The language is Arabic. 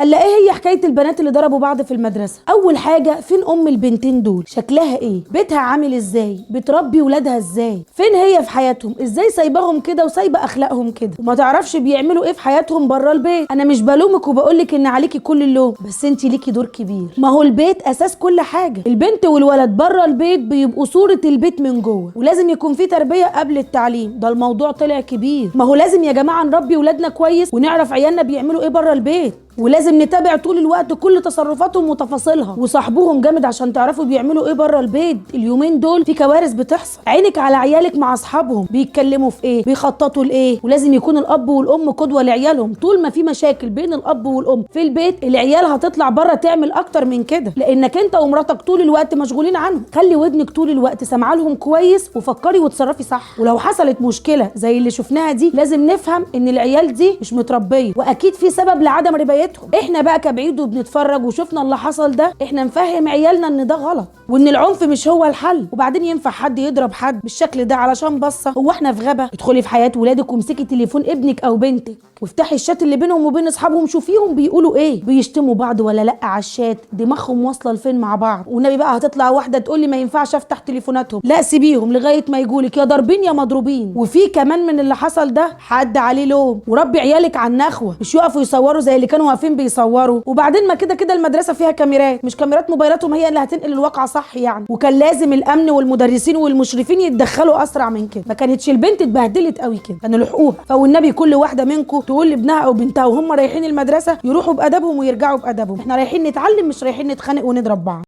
قال ايه هي حكايه البنات اللي ضربوا بعض في المدرسه؟ اول حاجه، فين ام البنتين دول؟ شكلها ايه؟ بيتها عامل ازاي؟ بتربي ولادها ازاي؟ فين هي في حياتهم؟ ازاي سايباهم كده وسايبه اخلاقهم كده وما تعرفش بيعملوا ايه في حياتهم بره البيت؟ انا مش بلومك وبقولك ان عليكي كل اللوم، بس انت ليكي دور كبير. ما هو البيت اساس كل حاجه. البنت والولد بره البيت بيبقوا صوره البيت من جوه، ولازم يكون في تربيه قبل التعليم. ده الموضوع طلع كبير. ما هو لازم يا جماعه نربي ولادنا كويس ونعرف عيالنا بيعملوا ايه بره البيت، ولازم نتابع طول الوقت كل تصرفاتهم وتفاصيلها، وصاحبوهم جامد عشان تعرفوا بيعملوا ايه بره البيت. اليومين دول في كوارث بتحصل. عينك على عيالك مع اصحابهم بيتكلموا في ايه، بيخططوا لايه. ولازم يكون الاب والام قدوه لعيالهم. طول ما في مشاكل بين الاب والام في البيت، العيال هتطلع بره تعمل اكتر من كده، لانك انت ومراتك طول الوقت مشغولين عنهم. خلي ودنك طول الوقت سامعه لهم كويس، وفكري وتصرفي صح. ولو حصلت مشكله زي اللي شفناها دي، لازم نفهم ان العيال دي مش متربيه، واكيد في سبب لعدم ربايتهم. احنا بقى كبعيد وبنتفرج وشفنا اللي حصل ده، احنا نفهم عيالنا ان ده غلط وان العنف مش هو الحل. وبعدين ينفع حد يضرب حد بالشكل ده علشان بصه؟ هو احنا في غابه؟ ادخلي في حياه ولادك وامسكي تليفون ابنك او بنتك وافتحي الشات اللي بينهم وبين اصحابهم، شوفيهم بيقولوا ايه، بيشتموا بعض ولا لا على الشات، دماغهم واصله لفين مع بعض. والنبي بقى هتطلع واحده تقول لي ما ينفعش افتح تليفوناتهم. لا، سيبيهم لغايه ما يجولك يا ضاربين يا مضروبين. وفي كمان من اللي حصل ده حد عليه لوم. وربي عيالك على النخوه، مش يقفوا يصوروا زي اللي كانوا واقفين بيصوروا. وبعدين ما كده كده المدرسه فيها كاميرات، مش كاميرات موبايلاتهم هي اللي هتنقل الواقع صح يعني. وكان لازم الامن والمدرسين والمشرفين يتدخلوا اسرع من كده. ما كانتش البنت اتبهدلت قوي كده، كانوا لحقوها. فوالنبي كل واحده منكم تقول لابنها او بنتها وهم رايحين المدرسه يروحوا بادبهم ويرجعوا بادبهم. احنا رايحين نتعلم، مش رايحين نتخانق ونضرب بعض.